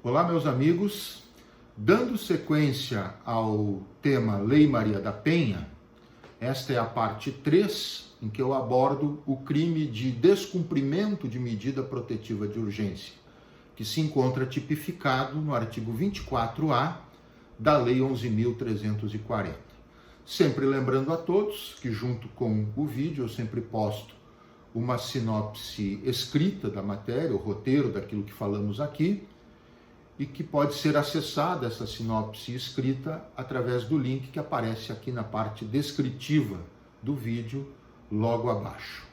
Olá, meus amigos. Dando sequência ao tema Lei Maria da Penha, esta é a parte 3, em que eu abordo o crime de descumprimento de medida protetiva de urgência, que se encontra tipificado no artigo 24A da Lei 11.340. Sempre lembrando a todos que, junto com o vídeo, eu sempre posto uma sinopse escrita da matéria, o roteiro daquilo que falamos aqui, e que pode ser acessada, essa sinopse escrita, através do link que aparece aqui na parte descritiva do vídeo, logo abaixo.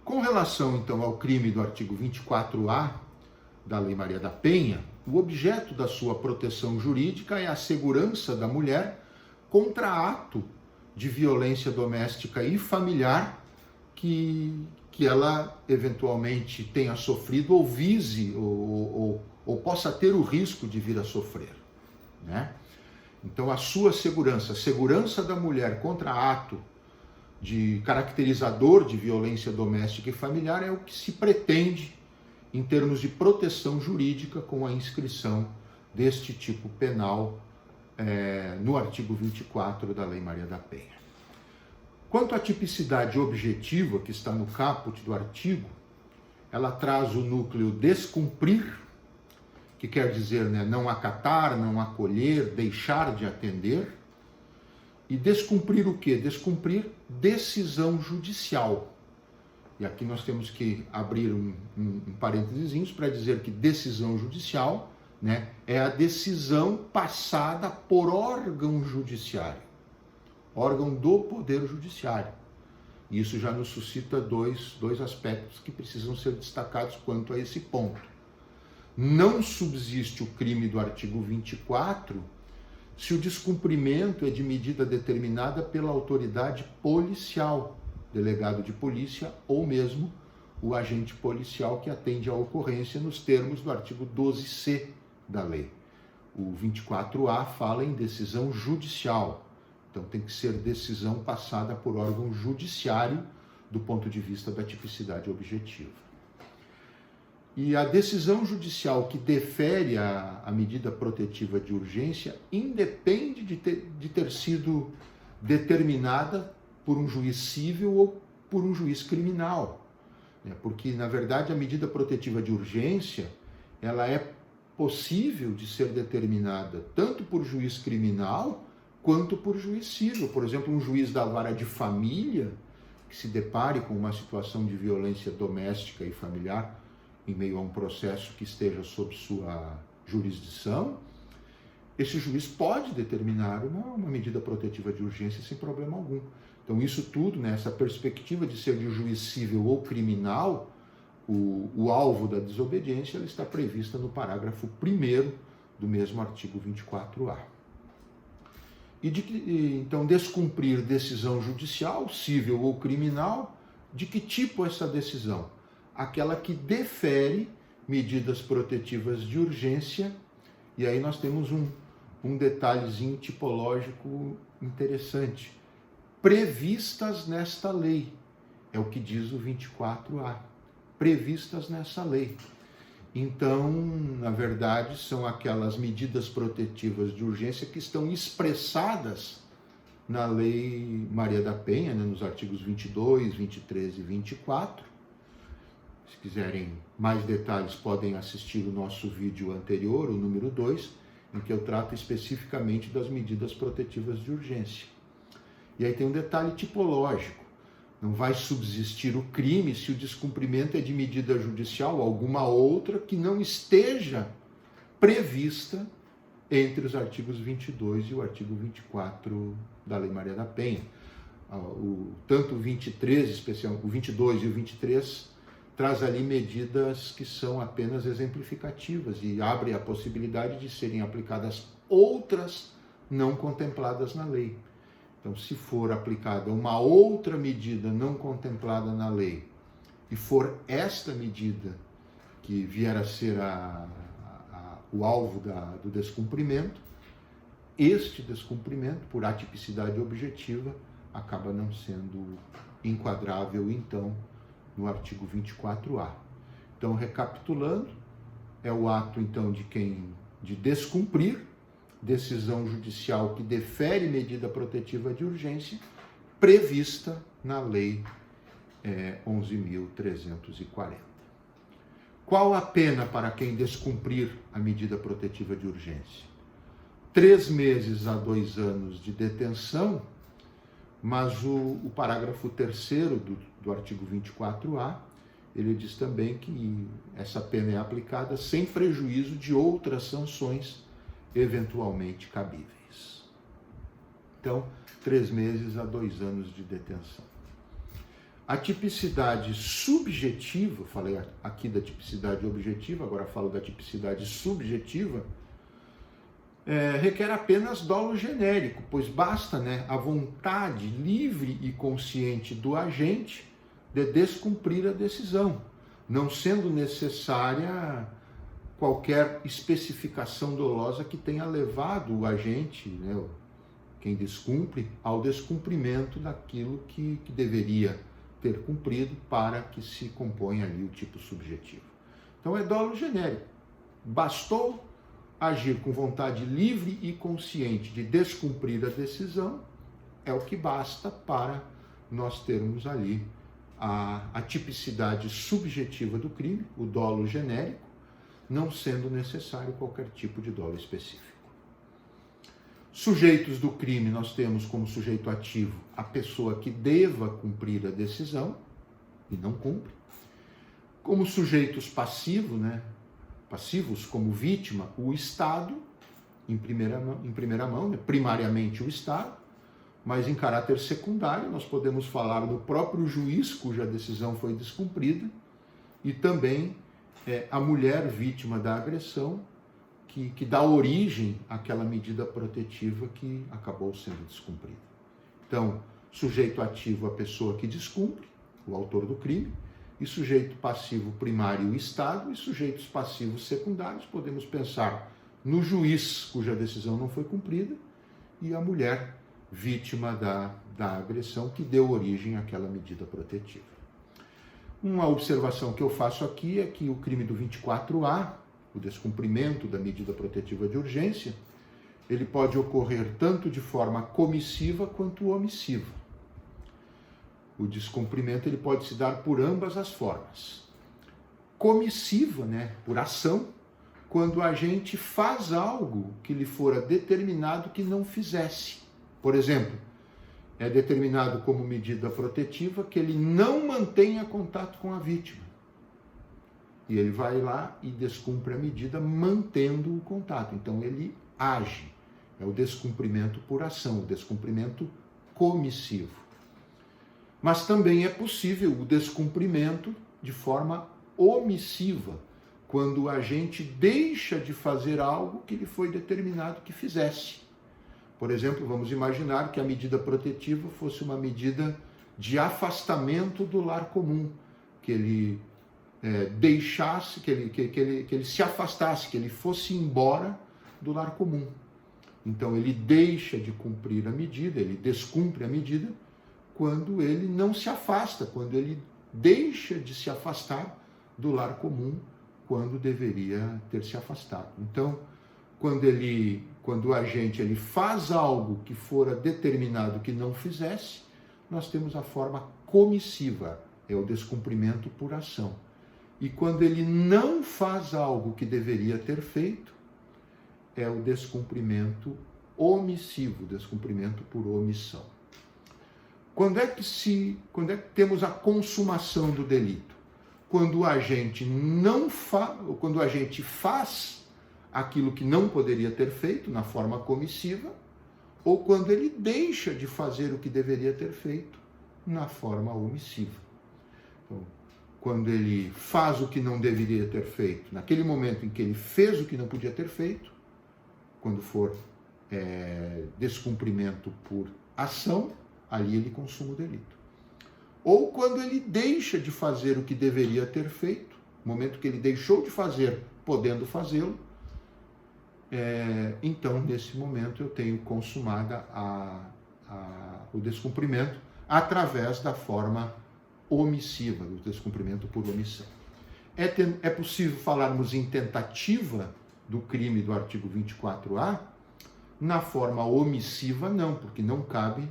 Com relação, então, ao crime do artigo 24A da Lei Maria da Penha, o objeto da sua proteção jurídica é a segurança da mulher contra ato de violência doméstica e familiar que ela eventualmente tenha sofrido ou vise ou possa ter o risco de vir a sofrer, né? Então, a sua segurança, a segurança da mulher contra ato de caracterizador de violência doméstica e familiar é o que se pretende em termos de proteção jurídica com a inscrição deste tipo penal no artigo 24 da Lei Maria da Penha. Quanto à tipicidade objetiva, que está no caput do artigo, ela traz o núcleo descumprir, que quer dizer, né, não acatar, não acolher, deixar de atender. E descumprir o quê? Descumprir decisão judicial. E aqui nós temos que abrir um parênteses para dizer que decisão judicial, né, é a decisão passada por órgão judiciário, órgão do Poder Judiciário. E isso já nos suscita dois aspectos que precisam ser destacados quanto a esse ponto. Não subsiste o crime do artigo 24 se o descumprimento é de medida determinada pela autoridade policial, delegado de polícia ou mesmo o agente policial que atende à ocorrência nos termos do artigo 12C da lei. O 24A fala em decisão judicial, então tem que ser decisão passada por órgão judiciário do ponto de vista da tipicidade objetiva. E a decisão judicial que defere a medida protetiva de urgência independe de ter sido determinada por um juiz civil ou por um juiz criminal, né? Porque, na verdade, a medida protetiva de urgência ela é possível de ser determinada tanto por juiz criminal quanto por juiz civil. Por exemplo, um juiz da vara de família que se depare com uma situação de violência doméstica e familiar em meio a um processo que esteja sob sua jurisdição, esse juiz pode determinar uma medida protetiva de urgência sem problema algum. Então, isso tudo, né, essa perspectiva de ser de juiz civil ou criminal, o alvo da desobediência, ela está prevista no parágrafo 1º do mesmo artigo 24A. Então, descumprir decisão judicial, civil ou criminal, de que tipo é essa decisão? Aquela que defere medidas protetivas de urgência, e aí nós temos um detalhezinho tipológico interessante. Previstas nesta lei, é o que diz o 24A, previstas nessa lei. Então, na verdade, são aquelas medidas protetivas de urgência que estão expressadas na Lei Maria da Penha, né, nos artigos 22, 23 e 24, Se quiserem mais detalhes, podem assistir o nosso vídeo anterior, o número 2, em que eu trato especificamente das medidas protetivas de urgência. E aí tem um detalhe tipológico. Não vai subsistir o crime se o descumprimento é de medida judicial ou alguma outra que não esteja prevista entre os artigos 22 e o artigo 24 da Lei Maria da Penha. Tanto o 23, o 22 e o 23, traz ali medidas que são apenas exemplificativas e abre a possibilidade de serem aplicadas outras não contempladas na lei. Então, se for aplicada uma outra medida não contemplada na lei e for esta medida que vier a ser o alvo do descumprimento, este descumprimento, por atipicidade objetiva, acaba não sendo enquadrável, então, no artigo 24A. Então, recapitulando, é o ato, então, de descumprir decisão judicial que defere medida protetiva de urgência prevista na Lei 11.340. Qual a pena para quem descumprir a medida protetiva de urgência? 3 meses a 2 anos de detenção, mas o parágrafo 3º do artigo 24A, ele diz também que essa pena é aplicada sem prejuízo de outras sanções eventualmente cabíveis. Então, 3 meses a 2 anos de detenção. A tipicidade subjetiva, falei aqui da tipicidade objetiva, agora falo da tipicidade subjetiva, requer apenas dolo genérico, pois basta, a vontade livre e consciente do agente de descumprir a decisão, não sendo necessária qualquer especificação dolosa que tenha levado o agente, quem descumpre, ao descumprimento daquilo que deveria ter cumprido para que se componha ali o tipo subjetivo. Então é dolo genérico. Bastou agir com vontade livre e consciente de descumprir a decisão, é o que basta para nós termos ali a tipicidade subjetiva do crime, o dolo genérico, não sendo necessário qualquer tipo de dolo específico. Sujeitos do crime, nós temos como sujeito ativo a pessoa que deva cumprir a decisão e não cumpre. Como sujeitos passivos, passivos como vítima, o Estado, em primeira mão, primariamente o Estado, mas em caráter secundário, nós podemos falar do próprio juiz cuja decisão foi descumprida e também a mulher vítima da agressão, que dá origem àquela medida protetiva que acabou sendo descumprida. Então, sujeito ativo, a pessoa que descumpre, o autor do crime, e sujeito passivo primário, o Estado, e sujeitos passivos secundários, podemos pensar no juiz cuja decisão não foi cumprida e a mulher vítima da agressão que deu origem àquela medida protetiva. Uma observação que eu faço aqui é que o crime do 24A, o descumprimento da medida protetiva de urgência, ele pode ocorrer tanto de forma comissiva quanto omissiva. O descumprimento ele pode se dar por ambas as formas. Comissiva, por ação, quando o agente faz algo que lhe fora determinado que não fizesse. Por exemplo, é determinado como medida protetiva que ele não mantenha contato com a vítima. E ele vai lá e descumpre a medida mantendo o contato. Então ele age. É o descumprimento por ação, o descumprimento comissivo. Mas também é possível o descumprimento de forma omissiva, quando o agente deixa de fazer algo que lhe foi determinado que fizesse. Por exemplo, vamos imaginar que a medida protetiva fosse uma medida de afastamento do lar comum, que ele deixasse, que ele se afastasse, que ele fosse embora do lar comum. Então ele deixa de cumprir a medida, ele descumpre a medida, quando ele não se afasta, quando ele deixa de se afastar do lar comum, quando deveria ter se afastado. Então, quando o agente ele faz algo que fora determinado que não fizesse, nós temos a forma comissiva, é o descumprimento por ação. E quando ele não faz algo que deveria ter feito, é o descumprimento omissivo, descumprimento por omissão. Quando é que temos a consumação do delito? Quando o agente quando o agente faz aquilo que não poderia ter feito na forma comissiva, ou quando ele deixa de fazer o que deveria ter feito na forma omissiva. Então, quando ele faz o que não deveria ter feito, naquele momento em que ele fez o que não podia ter feito, quando for descumprimento por ação, ali ele consuma o delito. Ou quando ele deixa de fazer o que deveria ter feito, no momento que ele deixou de fazer, podendo fazê-lo, então, nesse momento, eu tenho consumada o descumprimento através da forma omissiva, do descumprimento por omissão. É possível falarmos em tentativa do crime do artigo 24A? Na forma omissiva, não, porque não cabe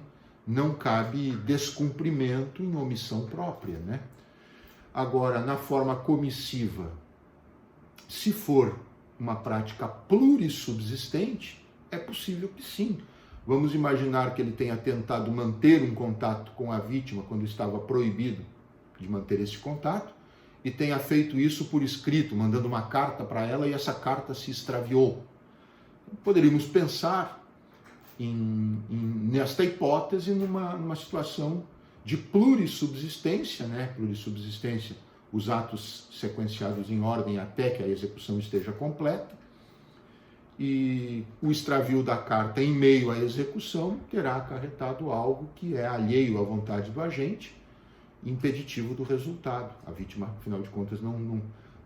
descumprimento em omissão própria, né? Agora, na forma comissiva, se for uma prática plurissubsistente, é possível que sim. Vamos imaginar que ele tenha tentado manter um contato com a vítima quando estava proibido de manter esse contato e tenha feito isso por escrito, mandando uma carta para ela e essa carta se extraviou. Poderíamos pensar nesta hipótese numa situação de plurissubsistência, né? Plurissubsistência, os atos sequenciados em ordem até que a execução esteja completa, e o extravio da carta em meio à execução terá acarretado algo que é alheio à vontade do agente, impeditivo do resultado. A vítima, afinal de contas,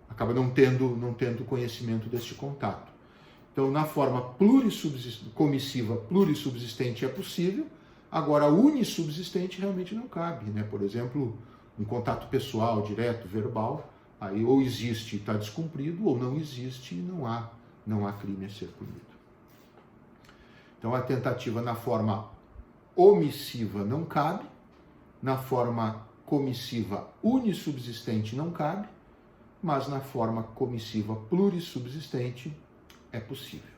acaba não tendo conhecimento deste contato. Então, na forma comissiva plurissubsistente é possível, agora unissubsistente realmente não cabe, né? Por exemplo, um contato pessoal, direto, verbal, aí ou existe e está descumprido, ou não existe e não há crime a ser punido. Então, a tentativa na forma omissiva não cabe, na forma comissiva unissubsistente não cabe, mas na forma comissiva plurissubsistente é possível.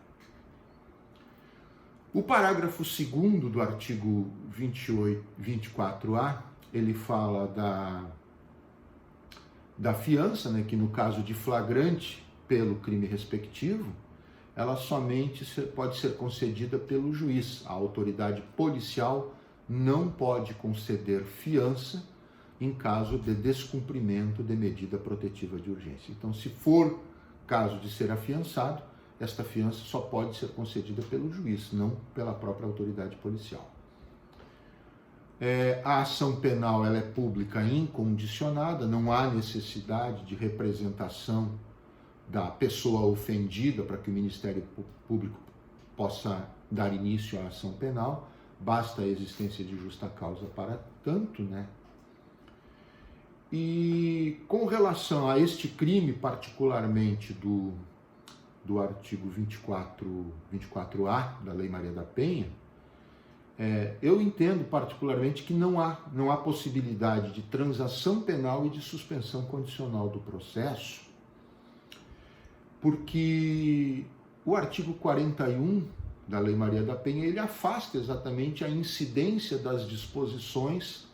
O parágrafo 2º do artigo 24A, ele fala da fiança, né, que no caso de flagrante pelo crime respectivo, ela somente pode ser concedida pelo juiz. A autoridade policial não pode conceder fiança em caso de descumprimento de medida protetiva de urgência. Então, se for caso de ser afiançado, esta fiança só pode ser concedida pelo juiz, não pela própria autoridade policial. A ação penal ela é pública e incondicionada, não há necessidade de representação da pessoa ofendida para que o Ministério Público possa dar início à ação penal, basta a existência de justa causa para tanto, né? E com relação a este crime, particularmente do artigo 24A da Lei Maria da Penha, eu entendo particularmente que não há possibilidade de transação penal e de suspensão condicional do processo, porque o artigo 41 da Lei Maria da Penha, ele afasta exatamente a incidência das disposições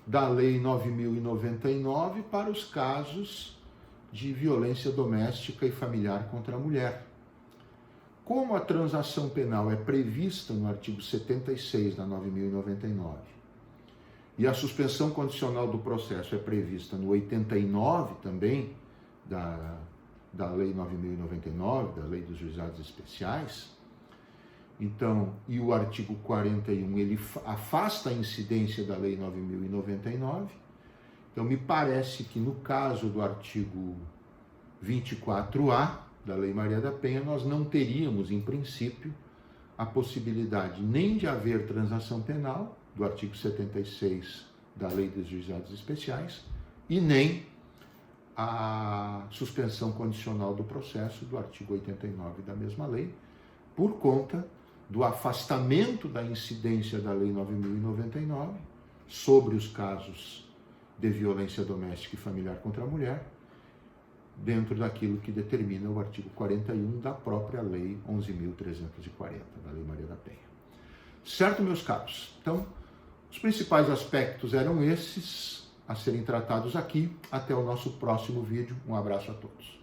da Lei 9.099 para os casos de violência doméstica e familiar contra a mulher. Como a transação penal é prevista no artigo 76 da 9.099 e a suspensão condicional do processo é prevista no 89 também da Lei 9.099, da Lei dos Juizados Especiais, então, e o artigo 41, ele afasta a incidência da Lei 9.099, então me parece que no caso do artigo 24A da Lei Maria da Penha, nós não teríamos, em princípio, a possibilidade nem de haver transação penal, do artigo 76 da Lei dos Juizados Especiais, e nem a suspensão condicional do processo do artigo 89 da mesma lei, por conta do afastamento da incidência da Lei 9.099 sobre os casos de violência doméstica e familiar contra a mulher, dentro daquilo que determina o artigo 41 da própria Lei 11.340, da Lei Maria da Penha. Certo, meus caros? Então, os principais aspectos eram esses a serem tratados aqui. Até o nosso próximo vídeo. Um abraço a todos.